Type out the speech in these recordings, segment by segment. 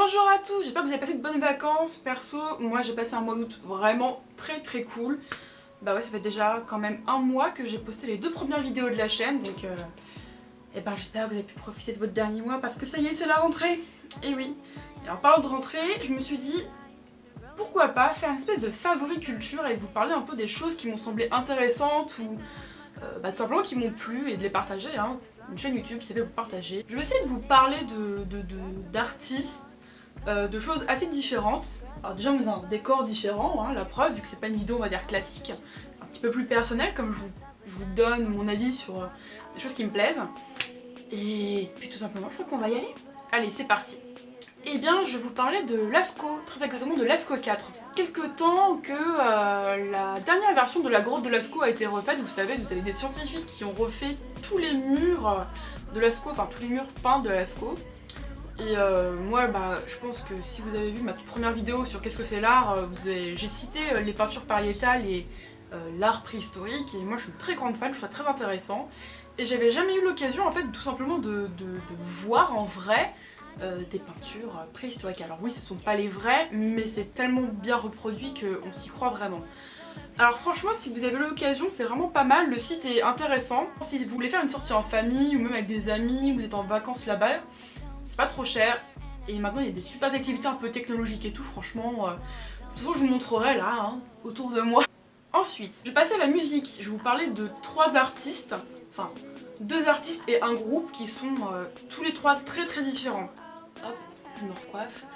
Bonjour à tous, j'espère que vous avez passé de bonnes vacances. Perso, moi j'ai passé un mois d'août vraiment très cool. Bah ouais, ça fait déjà quand même un mois que j'ai posté les 2 premières vidéos de la chaîne, donc j'espère que vous avez pu profiter de votre dernier mois parce que ça y est, c'est la rentrée. Et oui. Et en parlant de rentrée, je me suis dit pourquoi pas faire une espèce de favori culture et de vous parler un peu des choses qui m'ont semblé intéressantes ou tout simplement qui m'ont plu et de les partager, hein. Une chaîne YouTube, c'est fait pour partager. Je vais essayer de vous parler d'artistes, de choses assez différentes. Alors déjà on est dans un décor différent, hein, la preuve, vu que c'est pas une vidéo on va dire classique, c'est un petit peu plus personnel comme je vous donne mon avis sur des choses qui me plaisent. Et puis tout simplement je crois qu'on va y aller. Allez, c'est parti. Eh bien, je vais vous parler de Lascaux, très exactement de Lascaux 4. Quelque temps que la dernière version de la grotte de Lascaux a été refaite, vous savez des scientifiques qui ont refait tous les murs de Lascaux, enfin tous les murs peints de Lascaux. Et moi, je pense que si vous avez vu ma toute première vidéo sur qu'est-ce que c'est l'art, j'ai cité les peintures pariétales et l'art préhistorique, et moi je suis une très grande fan, je trouve ça très intéressant. Et j'avais jamais eu l'occasion en fait tout simplement de voir en vrai des peintures préhistoriques. Alors oui, ce sont pas les vrais, mais c'est tellement bien reproduit qu'on s'y croit vraiment. Alors franchement, si vous avez l'occasion, c'est vraiment pas mal, le site est intéressant. Si vous voulez faire une sortie en famille ou même avec des amis, vous êtes en vacances là-bas, c'est pas trop cher. Et maintenant il y a des super activités un peu technologiques et tout, franchement. De toute façon je vous montrerai là, hein, autour de moi. Ensuite, je vais passer à la musique. Je vais vous parler de 3 artistes, enfin 2 artistes et un groupe qui sont tous les 3 très différents. Hop, je me recoiffe.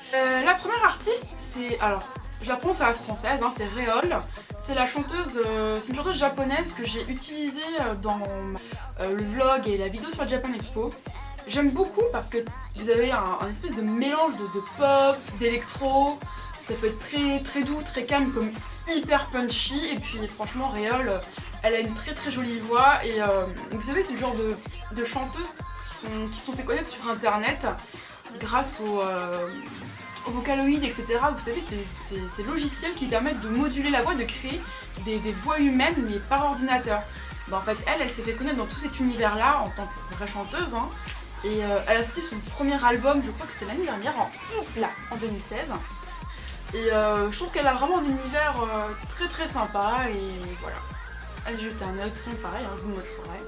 La première artiste, c'est... Alors, je la prononce à la française, hein, c'est Réole. C'est la chanteuse... c'est une chanteuse japonaise que j'ai utilisée dans le vlog et la vidéo sur la Japan Expo. J'aime beaucoup parce que vous avez un espèce de mélange de pop, d'électro. Ça peut être très doux, très calme, comme hyper punchy. Et puis franchement, Réole, elle a une très jolie voix. Et vous savez, c'est le genre de chanteuses qui sont fait connaître sur internet grâce aux Vocaloid, etc. Vous savez, ces logiciels qui permettent de moduler la voix, de créer des voix humaines, mais par ordinateur. En fait, elle s'est fait connaître dans tout cet univers-là en tant que vraie chanteuse, hein. Et elle a sorti son premier album, je crois que c'était l'année dernière, en 2016. Et je trouve qu'elle a vraiment un univers très sympa, et voilà. Allez jeter un œil, tout pareil, hein, je vous le montrerai.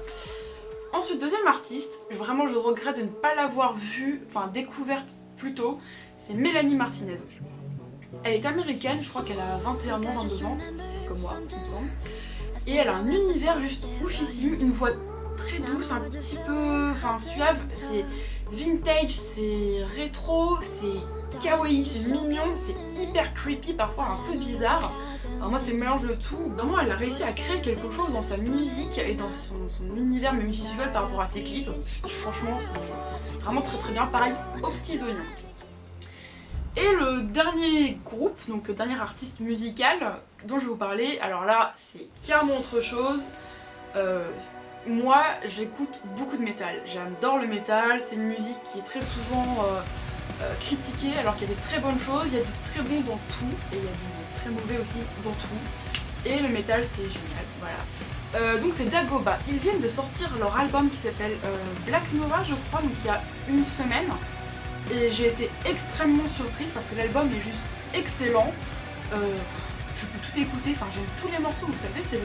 Ensuite, deuxième artiste, vraiment je regrette de ne pas l'avoir vue, enfin découverte plus tôt, c'est Mélanie Martinez. Elle est américaine, je crois qu'elle a 21 ans, 22 ans, comme moi, il me semble. Et elle a un univers juste oufissime, une voix très douce, un petit peu suave, c'est vintage, c'est rétro, c'est kawaii, c'est mignon, c'est hyper creepy, parfois un peu bizarre. Alors moi c'est le mélange de tout. Vraiment elle a réussi à créer quelque chose dans sa musique et dans son univers même visuel par rapport à ses clips. Franchement c'est vraiment très bien, pareil aux petits oignons. Et le dernier groupe, donc le dernier artiste musical dont je vais vous parler, alors là c'est carrément autre chose. Moi j'écoute beaucoup de métal, j'adore le métal, c'est une musique qui est très souvent critiquée alors qu'il y a des très bonnes choses, il y a du très bon dans tout et il y a du très mauvais aussi dans tout. Et le métal c'est génial, voilà. Donc c'est Dagoba, ils viennent de sortir leur album qui s'appelle Black Nova je crois, donc il y a une semaine. Et j'ai été extrêmement surprise parce que l'album est juste excellent. Je peux tout écouter, enfin j'aime tous les morceaux, vous savez, c'est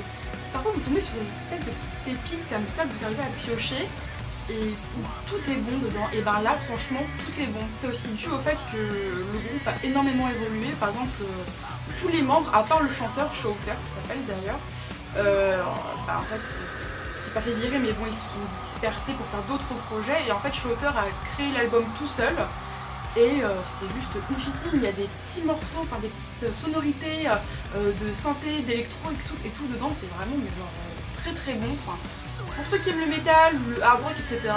parfois vous tombez sur des espèces de petites pépites comme ça que vous arrivez à piocher et tout est bon dedans. Et là franchement tout est bon. C'est aussi dû au fait que le groupe a énormément évolué. Par exemple tous les membres, à part le chanteur Shooter qui s'appelle d'ailleurs, en fait c'est pas fait virer mais bon ils se sont dispersés pour faire d'autres projets et en fait Shooter a créé l'album tout seul. Et c'est juste oufissime, il y a des petits morceaux, enfin des petites sonorités de synthé, d'électro et tout dedans, c'est vraiment très bon. Enfin, pour ceux qui aiment le métal, le hard rock, etc.,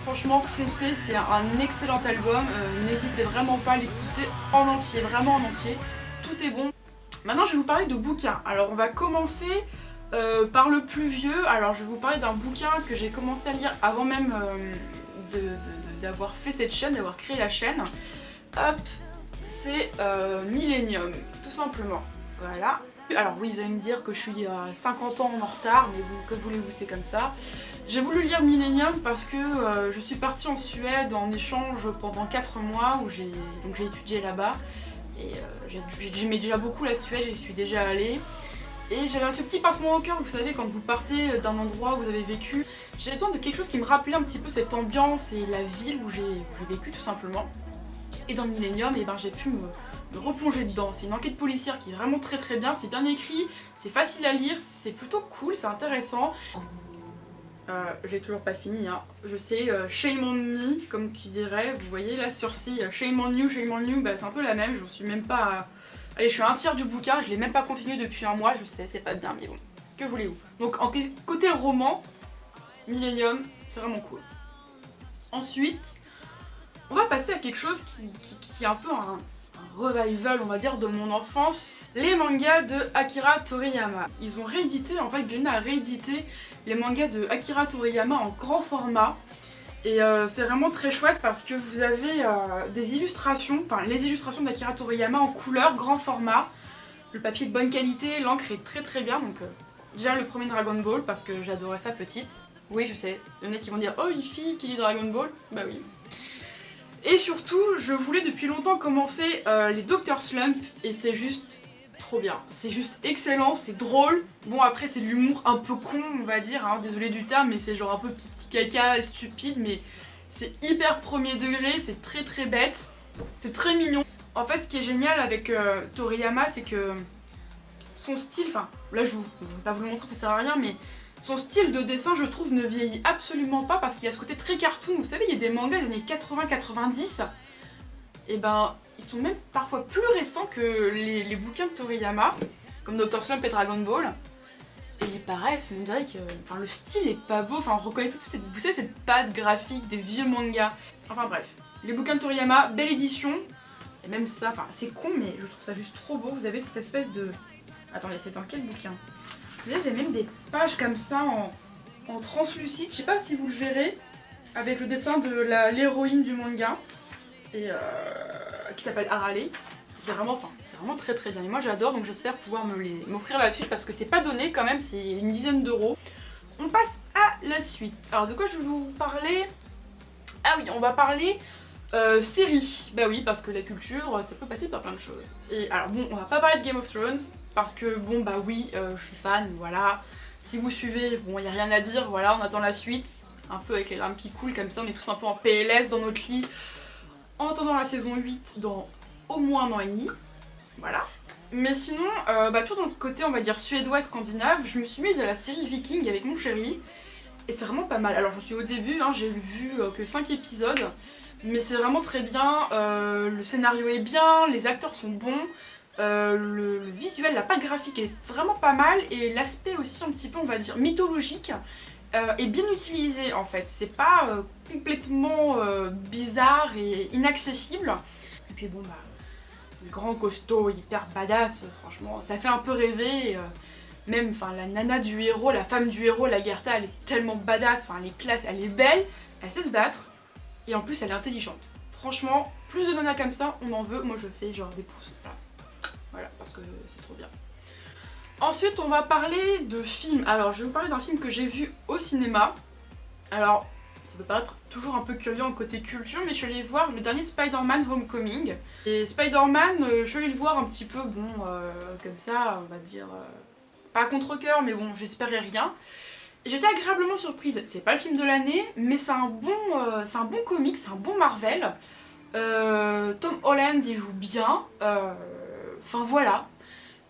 franchement foncez, c'est un excellent album, n'hésitez vraiment pas à l'écouter en entier, vraiment en entier, tout est bon. Maintenant je vais vous parler de bouquins, alors on va commencer par le plus vieux. Alors je vais vous parler d'un bouquin que j'ai commencé à lire avant même d'avoir fait cette chaîne, d'avoir créé la chaîne. Hop, c'est Millennium, tout simplement. Voilà. Alors oui, vous allez me dire que je suis à 50 ans en retard, mais bon, que voulez-vous, c'est comme ça. J'ai voulu lire Millennium parce que je suis partie en Suède en échange pendant 4 mois où j'ai étudié là-bas. Et j'aimais déjà beaucoup la Suède, j'y suis déjà allée. Et j'avais ce petit pincement au cœur, vous savez, quand vous partez d'un endroit où vous avez vécu. J'avais besoin de quelque chose qui me rappelait un petit peu cette ambiance et la ville où j'ai vécu tout simplement. Et dans Millennium, eh ben, j'ai pu me replonger dedans. C'est une enquête policière qui est vraiment très très bien, c'est bien écrit, c'est facile à lire, c'est plutôt cool, c'est intéressant. J'ai toujours pas fini, hein. Je sais, shame on me, comme qui dirait, vous voyez là sur ci, shame on you, bah, c'est un peu la même, je suis même pas... Allez, je suis à un tiers du bouquin, je l'ai même pas continué depuis un mois, je sais, c'est pas bien, mais bon, que voulez-vous. Donc en côté roman, Millennium, c'est vraiment cool. Ensuite, on va passer à quelque chose qui est un peu un revival, on va dire, de mon enfance. Les mangas de Akira Toriyama. Ils ont réédité, en fait, Glénat a réédité les mangas de Akira Toriyama en grand format. Et c'est vraiment très chouette parce que vous avez des illustrations, enfin les illustrations d'Akira Toriyama en couleur, grand format. Le papier de bonne qualité, l'encre est très très bien, donc déjà le premier Dragon Ball parce que j'adorais ça petite. Oui, je sais, il y en a qui vont dire « Oh, une fille qui lit Dragon Ball ?» Bah oui. Et surtout, je voulais depuis longtemps commencer les Dr Slump et c'est juste trop bien. C'est juste excellent, c'est drôle. Bon, après, c'est de l'humour un peu con, on va dire, hein, désolé du terme, mais c'est genre un peu petit caca stupide, mais c'est hyper premier degré, c'est très très bête, c'est très mignon. En fait, ce qui est génial avec Toriyama, c'est que son style, enfin, là je vais pas vous le montrer, ça sert à rien, mais son style de dessin, je trouve, ne vieillit absolument pas parce qu'il y a ce côté très cartoon. Vous savez, il y a des mangas des années 80-90, et ben, ils sont même parfois plus récents que les bouquins de Toriyama, comme Dr Slump et Dragon Ball. Et pareil, on dirait que enfin, le style est pas beau, enfin, on reconnaît tout vous savez, cette patte graphique des vieux mangas. Enfin bref, les bouquins de Toriyama, belle édition. Et même ça, enfin, c'est con, mais je trouve ça juste trop beau. Vous avez cette espèce de... Attendez, c'est dans quel bouquin ? Vous avez même des pages comme ça en translucide, je sais pas si vous le verrez, avec le dessin de l'héroïne du manga, et qui s'appelle Harale. C'est vraiment très très bien. Et moi j'adore, donc j'espère pouvoir m'offrir la suite parce que c'est pas donné quand même, c'est une dizaine d'euros. On passe à la suite. Alors de quoi je vais vous parler ? Ah oui, on va parler série. Bah oui, parce que la culture, ça peut passer par plein de choses. Et alors bon, on va pas parler de Game of Thrones, parce que bon bah oui, je suis fan, voilà. Si vous suivez, bon y a rien à dire, voilà, on attend la suite. Un peu avec les larmes qui coulent comme ça, on est tous un peu en PLS dans notre lit. En attendant la saison 8 dans au moins 1 an et demi. Voilà. Mais sinon, bah toujours dans le côté on va dire suédois et scandinave, je me suis mise à la série Viking avec mon chéri. Et c'est vraiment pas mal. Alors je suis au début, hein, j'ai vu que 5 épisodes. Mais c'est vraiment très bien, le scénario est bien, les acteurs sont bons, le visuel, la patte graphique est vraiment pas mal, et l'aspect aussi un petit peu, on va dire, mythologique est bien utilisé en fait. C'est pas complètement bizarre et inaccessible. Et puis bon bah, c'est grand costaud, hyper badass, franchement, ça fait un peu rêver. Même enfin la nana du héros, la femme du héros, la Gerta, elle est tellement badass, enfin elle est classe, elle est belle, elle sait se battre. Et en plus elle est intelligente. Franchement, plus de nanas comme ça, on en veut. Moi je fais genre des pouces. Voilà, parce que c'est trop bien. Ensuite on va parler de films. Alors je vais vous parler d'un film que j'ai vu au cinéma. Alors ça peut paraître toujours un peu curieux en côté culture, mais je suis allée voir le dernier Spider-Man Homecoming. Et Spider-Man, je suis allée le voir un petit peu, bon, comme ça, on va dire, pas à contre-cœur, mais bon, j'espérais rien. J'étais agréablement surprise, c'est pas le film de l'année, mais c'est un bon comic, c'est un bon Marvel. Tom Holland y joue bien, enfin voilà.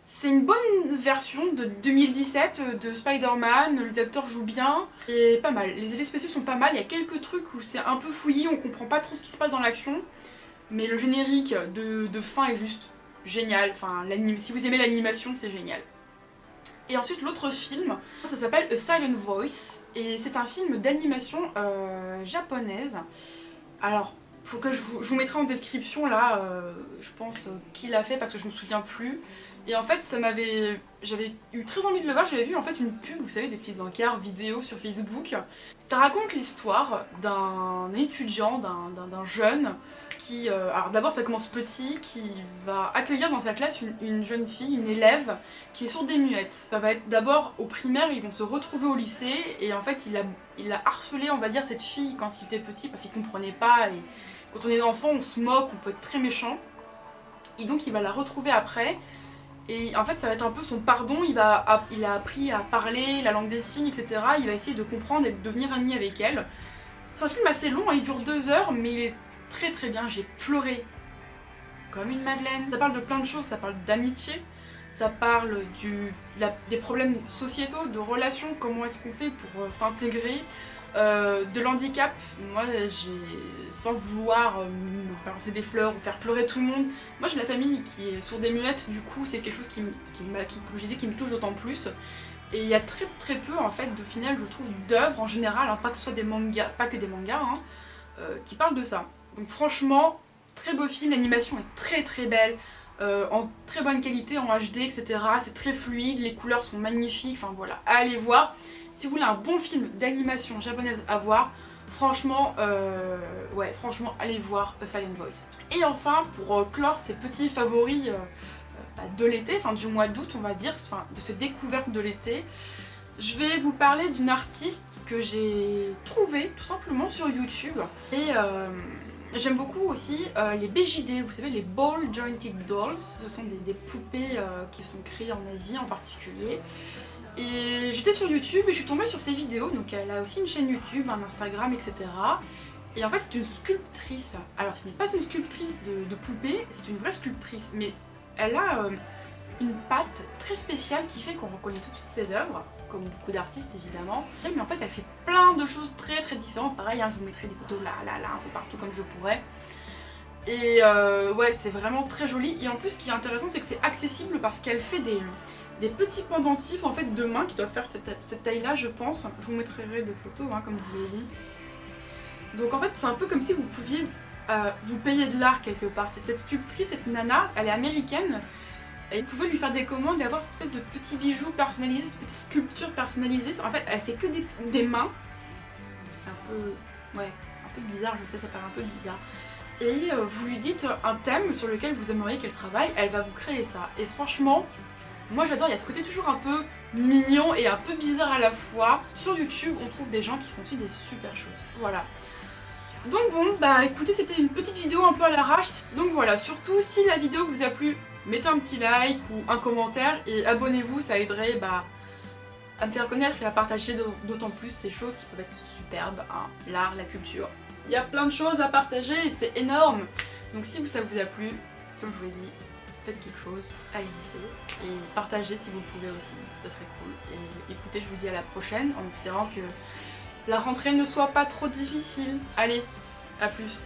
C'est une bonne version de 2017 de Spider-Man, les acteurs jouent bien, et pas mal. Les effets spéciaux sont pas mal, il y a quelques trucs où c'est un peu fouillis, on comprend pas trop ce qui se passe dans l'action, mais le générique de fin est juste génial, enfin si vous aimez l'animation, c'est génial. Et ensuite l'autre film, ça s'appelle A Silent Voice, et c'est un film d'animation japonaise. Alors, faut que je vous mettrai en description là, je pense qui l'a fait parce que je me souviens plus. Et en fait j'avais eu très envie de le voir, j'avais vu en fait une pub, vous savez, des petits encarts vidéo sur Facebook. Ça raconte l'histoire d'un étudiant, d'un jeune qui... alors d'abord ça commence petit, qui va accueillir dans sa classe une jeune fille, une élève, qui est sourde et muette. Ça va être d'abord au primaire, ils vont se retrouver au lycée, et en fait il a harcelé, on va dire, cette fille quand il était petit, parce qu'il comprenait pas, et quand on est enfant on se moque, on peut être très méchant. Et donc il va la retrouver après, et en fait ça va être un peu son pardon, il a appris à parler la langue des signes, etc. Il va essayer de comprendre et de devenir ami avec elle. C'est un film assez long, hein, il dure 2 heures, mais il est très très bien, j'ai pleuré comme une madeleine. Ça parle de plein de choses, ça parle d'amitié, ça parle des problèmes sociétaux, de relations, comment est-ce qu'on fait pour s'intégrer, de l'handicap. Moi, sans vouloir me balancer des fleurs ou faire pleurer tout le monde, moi j'ai la famille qui est sourde et muette, du coup c'est quelque chose qui, comme je disais, qui me touche d'autant plus. Et il y a très très peu en fait de final, je trouve, d'œuvres en général, hein, pas que ce soit des mangas, pas que des mangas, hein, qui parlent de ça. Donc franchement, très beau film, l'animation est très très belle, en très bonne qualité, en HD, etc. C'est très fluide, les couleurs sont magnifiques, enfin voilà, allez voir. Si vous voulez un bon film d'animation japonaise à voir, franchement, ouais, franchement, allez voir A Silent Voice. Et enfin, pour clore ces petits favoris de l'été, enfin du mois d'août, on va dire, enfin, de ces découvertes de l'été, je vais vous parler d'une artiste que j'ai trouvée tout simplement sur YouTube. Et j'aime beaucoup aussi les BJD, vous savez, les Ball Jointed Dolls. Ce sont des poupées qui sont créées en Asie en particulier. Et j'étais sur YouTube et je suis tombée sur ses vidéos, donc elle a aussi une chaîne YouTube, un Instagram, etc. Et en fait c'est une sculptrice. Alors ce n'est pas une sculptrice de poupée, c'est une vraie sculptrice, mais elle a une patte très spéciale qui fait qu'on reconnaît tout de suite ses œuvres, comme beaucoup d'artistes évidemment. Mais en fait elle fait plein de choses très très différentes, pareil, hein, je vous mettrai des photos là, un peu partout comme je pourrais. Et ouais, c'est vraiment très joli. Et en plus ce qui est intéressant c'est que c'est accessible parce qu'elle fait des petits pendentifs en fait de main qui doivent faire cette taille là je pense. Je vous mettrai des photos hein, comme je vous l'ai dit. Donc en fait c'est un peu comme si vous pouviez vous payer de l'art quelque part. Cette sculptrice, cette nana, elle est américaine et vous pouvez lui faire des commandes et avoir cette espèce de petits bijoux personnalisés, cette petite sculpture personnalisée. En fait elle fait que des mains. C'est un peu... ouais, c'est un peu bizarre, je sais, ça paraît un peu bizarre. Et vous lui dites un thème sur lequel vous aimeriez qu'elle travaille, elle va vous créer ça. Et franchement, moi j'adore, il y a ce côté toujours un peu mignon et un peu bizarre à la fois. Sur YouTube, on trouve des gens qui font aussi des super choses. Voilà. Donc bon, bah écoutez, c'était une petite vidéo un peu à l'arrache. Donc voilà, surtout si la vidéo vous a plu, mettez un petit like ou un commentaire et abonnez-vous, ça aiderait à me faire connaître et à partager d'autant plus ces choses qui peuvent être superbes, hein, l'art, la culture. Il y a plein de choses à partager et c'est énorme. Donc si ça vous a plu, comme je vous l'ai dit, faites quelque chose, agissez et partagez si vous le pouvez aussi, ça serait cool. Et écoutez, je vous dis à la prochaine en espérant que la rentrée ne soit pas trop difficile. Allez, à plus.